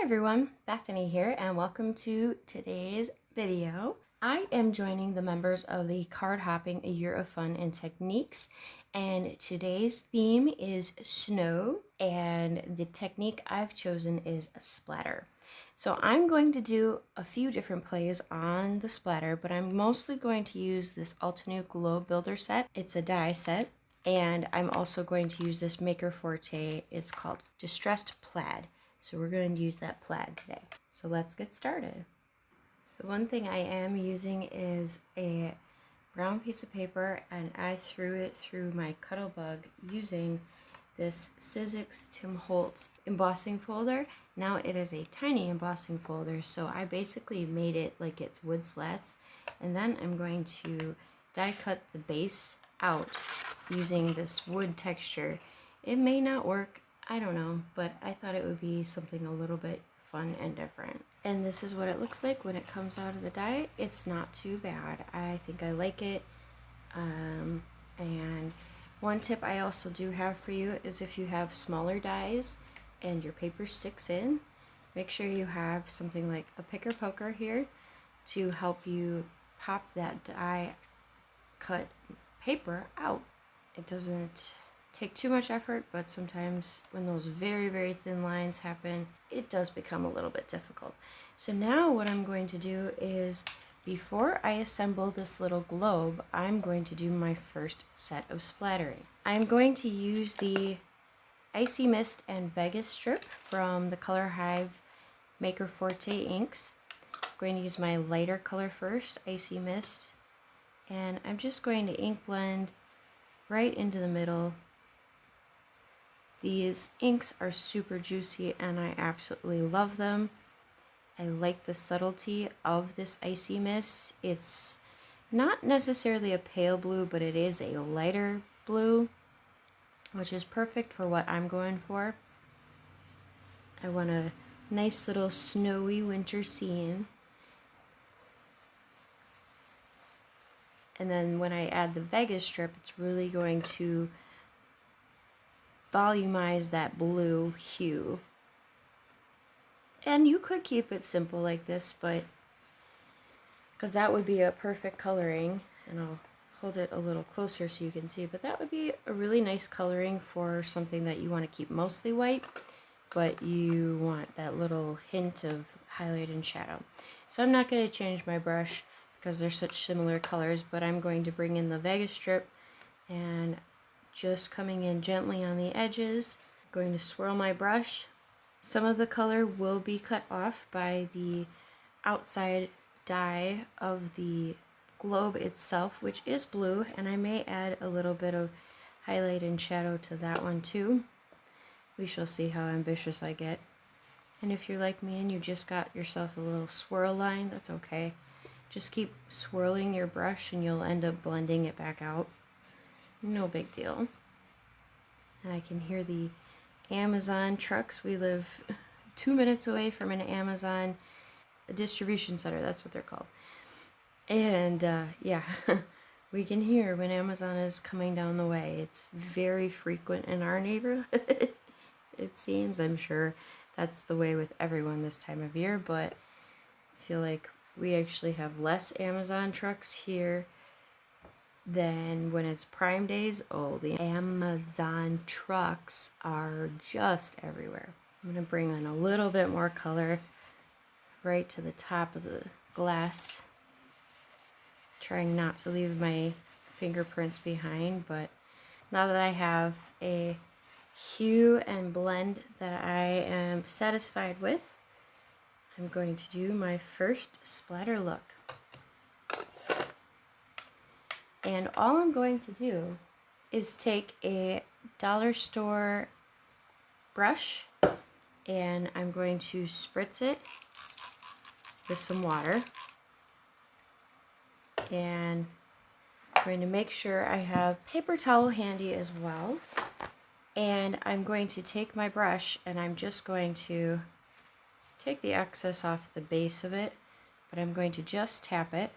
everyone, Bethany here, and welcome to today's video. I am joining the members of the Card Hopping A Year of Fun and Techniques, and today's theme is snow, and the technique I've chosen is a splatter. So I'm going to do a few different plays on the splatter, but I'm mostly going to use this Altenew Globe Builder set. It's a die set, and I'm also going to use this Maker Forte. It's called Distressed Plaid. So we're going to use that plaid today. So let's get started. So one thing I am using is a brown piece of paper, and I threw it through my Cuttlebug using this Sizzix Holtz embossing folder. Now it is a tiny embossing folder, so I basically made it like it's wood slats, and then I'm going to die cut the base out using this wood texture. It may not work, I don't know, but I thought it would be something a little bit fun and different. And this is what it looks like when it comes out of the die. It's not too bad. I think I like it. And one tip I also do have for you is if you have smaller dies and your paper sticks in, make sure you have something like a picker poker here to help you pop that die cut paper out. It doesn't take too much effort, but sometimes when those very, very thin lines happen, it does become a little bit difficult. So now what I'm going to do is, before I assemble this little globe, I'm going to do my first set of splattering. I'm going to use the Icy Mist and Vegas strip from the Color Hive Maker Forte inks. I'm going to use my lighter color first, Icy Mist, and I'm just going to ink blend right into the middle. These inks are super juicy and I absolutely love them. I like the subtlety of this Icy Mist. It's not necessarily a pale blue, but it is a lighter blue, which is perfect for what I'm going for. I want a nice little snowy winter scene. And then when I add the Vegas strip, it's really going to volumize that blue hue. And you could keep it simple like this, but because that would be a perfect coloring, and I'll hold it a little closer so you can see, but that would be a really nice coloring for something that you want to keep mostly white, but you want that little hint of highlight and shadow. So I'm not going to change my brush because they're such similar colors, but I'm going to bring in the Vegas strip and just coming in gently on the edges. I'm going to swirl my brush. Some of the color will be cut off by the outside die of the globe itself, which is blue, and I may add a little bit of highlight and shadow to that one too. We shall see how ambitious I get. And if you're like me and you just got yourself a little swirl line, that's okay. Just keep swirling your brush and you'll end up blending it back out. No big deal. And I can hear the Amazon trucks. We live 2 minutes away from an Amazon distribution center. That's what they're called. And yeah, we can hear when Amazon is coming down the way. It's very frequent in our neighborhood. It seems. I'm sure that's the way with everyone this time of year, but I feel like we actually have less Amazon trucks here than when it's Prime days. Oh, the Amazon trucks are just everywhere. I'm going to bring in a little bit more color right to the top of the glass, trying not to leave my fingerprints behind, but now that I have a hue and blend that I am satisfied with, I'm going to do my first splatter look. And all I'm going to do is take a dollar store brush and I'm going to spritz it with some water. And I'm going to make sure I have paper towel handy as well. And I'm going to take my brush and I'm just going to take the excess off the base of it, but I'm going to just tap it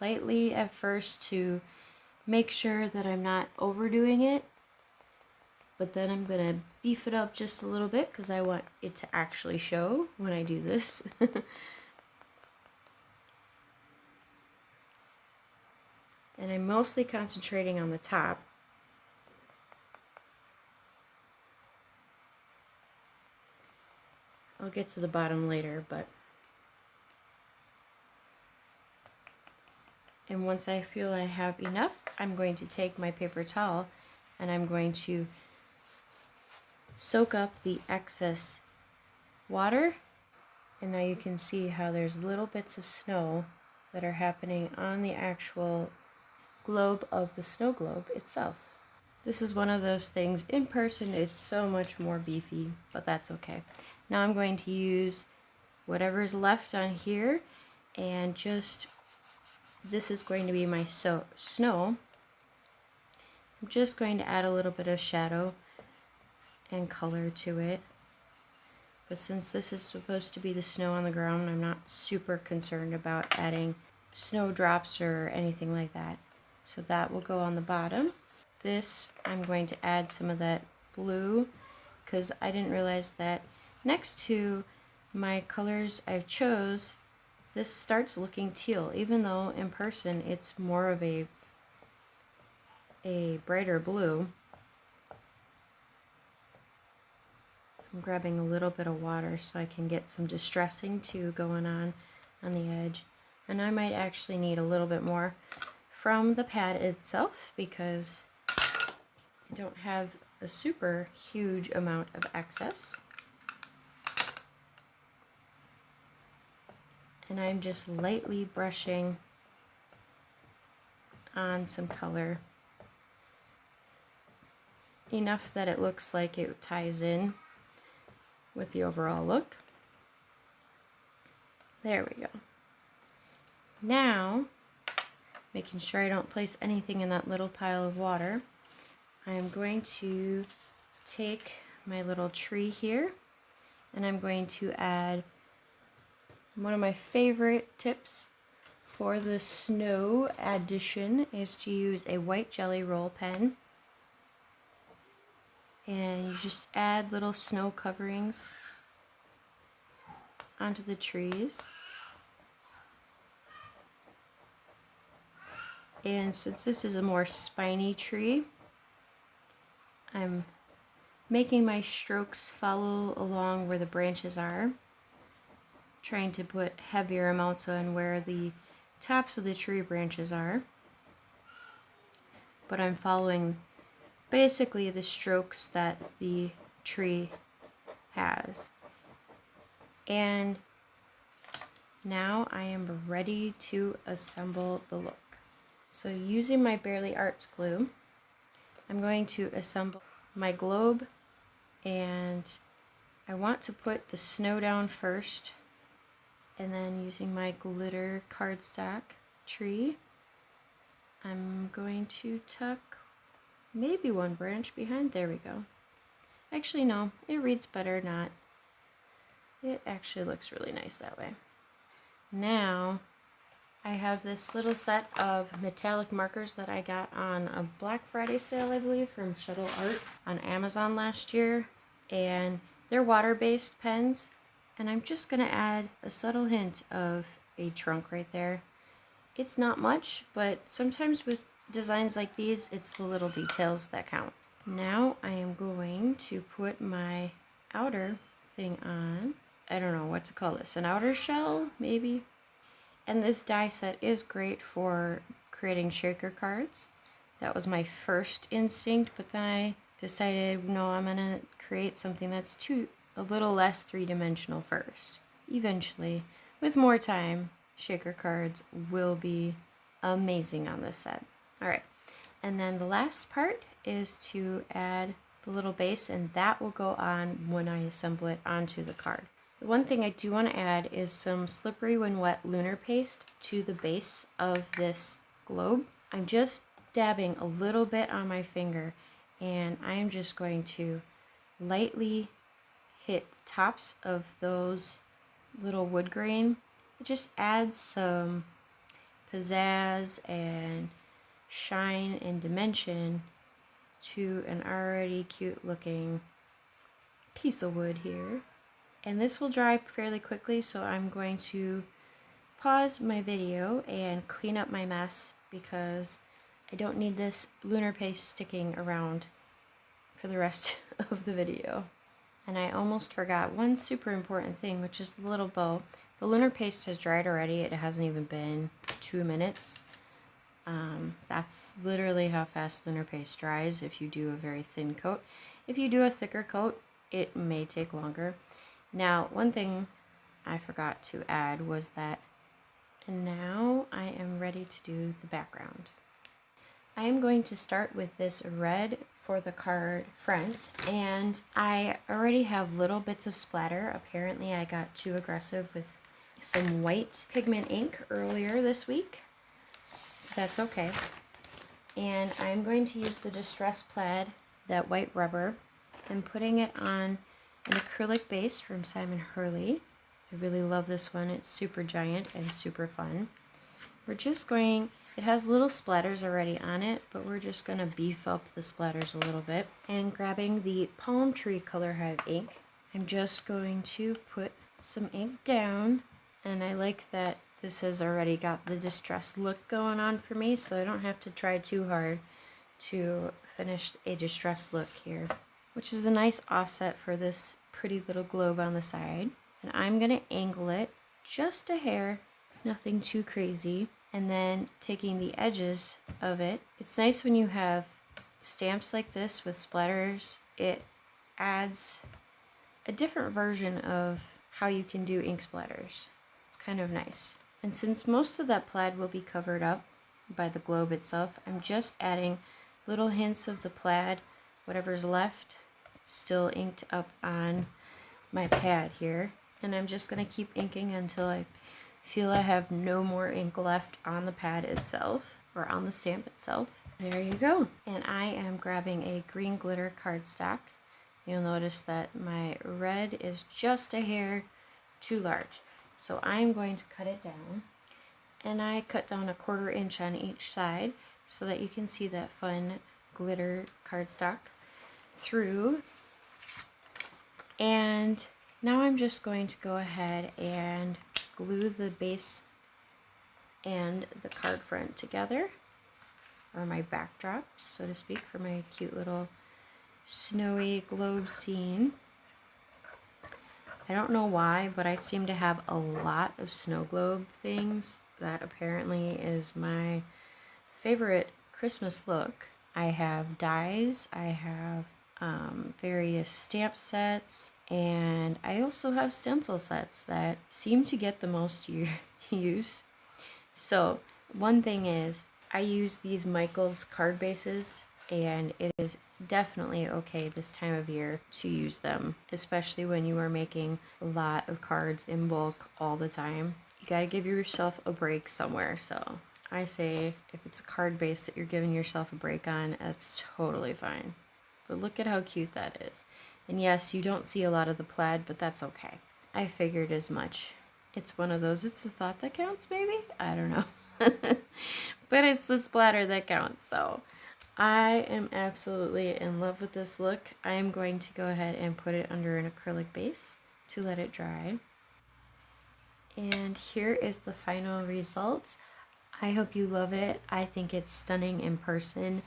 lightly at first to make sure that I'm not overdoing it. but then I'm gonna beef it up just a little bit because I want it to actually show when I do this. And I'm mostly concentrating on the top. I'll get to the bottom later, but... And once I feel I have enough, I'm going to take my paper towel and I'm going to soak up the excess water. And now you can see how there's little bits of snow that are happening on the actual globe of the snow globe itself. This is one of those things, in person it's so much more beefy, but that's okay. Now I'm going to use whatever's left on here and just, this is going to be my snow. I'm just going to add a little bit of shadow and color to it. But since this is supposed to be the snow on the ground, I'm not super concerned about adding snowdrops or anything like that. So that will go on the bottom. This, I'm going to add some of that blue because I didn't realize that next to my colors I've chose, this starts looking teal, even though in person it's more of a brighter blue. I'm grabbing a little bit of water so I can get some distressing too going on the edge. And I might actually need a little bit more from the pad itself because I don't have a super huge amount of excess. And I'm just lightly brushing on some color, enough that it looks like it ties in with the overall look. There we go. Now, making sure I don't place anything in that little pile of water, I'm going to take my little tree here and I'm going to add one of my favorite tips for the snow addition is to use a white jelly roll pen. And you just add little snow coverings onto the trees. And since this is a more spiny tree, I'm making my strokes follow along where the branches are, trying to put heavier amounts on where the tops of the tree branches are. But I'm following basically the strokes that the tree has. And now I am ready to assemble the look. So using my Barely Arts glue, I'm going to assemble my globe, and I want to put the snow down first, and then using my glitter cardstock tree, I'm going to tuck maybe one branch behind. There we go. Actually, no, it reads better not. It actually looks really nice that way. Now, I have this little set of metallic markers that I got on a Black Friday sale, I believe, from Shuttle Art on Amazon last year. And they're water-based pens. And I'm just going to add a subtle hint of a trunk right there. It's not much, but sometimes with designs like these, it's the little details that count. Now I am going to put my outer thing on. I don't know what to call this, an outer shell maybe? And this die set is great for creating shaker cards. That was my first instinct, but then I decided, no, I'm gonna create something that's a little less three-dimensional first. Eventually, with more time, shaker cards will be amazing on this set. Alright, and then the last part is to add the little base, and that will go on when I assemble it onto the card. The one thing I do want to add is some Slippery When Wet lunar paste to the base of this globe. I'm just dabbing a little bit on my finger, and I am just going to lightly hit the tops of those little wood grain. It just adds some pizzazz and shine and dimension to an already cute looking piece of wood here. And this will dry fairly quickly, so I'm going to pause my video and clean up my mess because I don't need this lunar paste sticking around for the rest of the video. And I almost forgot one super important thing, which is the little bow. The lunar paste has dried already. It hasn't even been 2 minutes. That's literally how fast lunar paste dries if you do a very thin coat. If you do a thicker coat, it may take longer. Now, one thing I forgot to add was that, and now I am ready to do the background. I am going to start with this red for the card front, and I already have little bits of splatter. Apparently I got too aggressive with some white pigment ink earlier this week. That's okay. And I'm going to use the Distress Plaid, that white rubber, and putting it on an acrylic base from Simon Hurley. I really love this one. It's super giant and super fun. We're just going, it has little splatters already on it, but we're just going to beef up the splatters a little bit. And grabbing the Palm Tree Color Hive ink, I'm just going to put some ink down. And I like that this has already got the distressed look going on for me, so I don't have to try too hard to finish a distressed look here, which is a nice offset for this pretty little globe on the side. And I'm going to angle it just a hair, nothing too crazy, and then taking the edges of it. It's nice when you have stamps like this with splatters. It adds a different version of how you can do ink splatters. It's kind of nice. And since most of that plaid will be covered up by the globe itself, I'm just adding little hints of the plaid, whatever's left, still inked up on my pad here. And I'm just going to keep inking until I feel I have no more ink left on the pad itself, or on the stamp itself. There you go. And I am grabbing a green glitter cardstock. You'll notice that my red is just a hair too large. So I'm going to cut it down. And I cut down 1/4 inch on each side so that you can see that fun glitter cardstock through. And now I'm just going to go ahead and glue the base and the card front together, or my backdrop, so to speak, for my cute little snowy globe scene. I don't know why, but I seem to have a lot of snow globe things. That apparently is my favorite Christmas look. I have dies, I have various stamp sets, and I also have stencil sets that seem to get the most use. So one thing is, I use these Michaels card bases, and it is definitely okay this time of year to use them, especially when you are making a lot of cards in bulk all the time. You gotta give yourself a break somewhere. So I say if it's a card base that you're giving yourself a break on, that's totally fine. But look at how cute that is. And yes, you don't see a lot of the plaid, but that's okay. I figured as much. It's one of those, it's the thought that counts, maybe? I don't know. But it's the splatter that counts, so I am absolutely in love with this look. I am going to go ahead and put it under an acrylic base to let it dry. And here is the final result. I hope you love it. I think it's stunning in person.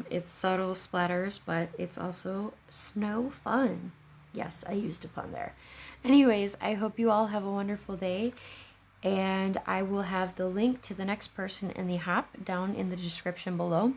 It's subtle splatters, but it's also snow fun. Yes, I used a pun there. Anyways, I hope you all have a wonderful day, and I will have the link to the next person in the hop down in the description below.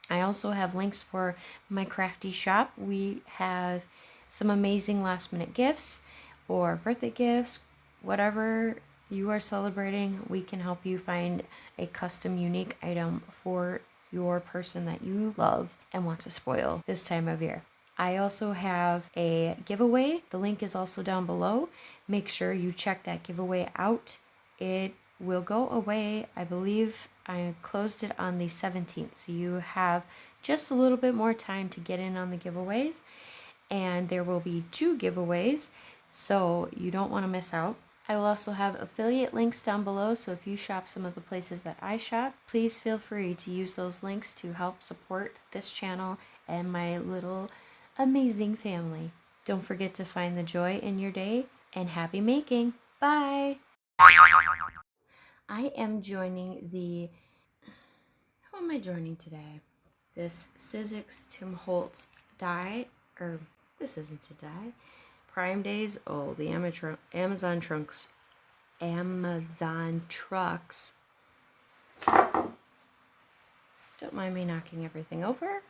I also have links for my crafty shop. We have some amazing last minute gifts or birthday gifts, whatever you are celebrating. We can help you find a custom unique item for your person that you love and want to spoil this time of year. I also have a giveaway. The link is also down below. Make sure you check that giveaway out. It will go away, I believe. I closed it on the 17th, so you have just a little bit more time to get in on the giveaways. And there will be 2 giveaways, so you don't want to miss out. I will also have affiliate links down below, so if you shop some of the places that I shop, please feel free to use those links to help support this channel and my little amazing family. Don't forget to find the joy in your day, and happy making. Bye! I am joining who am I joining today? This Sizzix Tim Holtz die, or this isn't a die. It's Prime Days. Oh, the Amazon trucks. Don't mind me knocking everything over.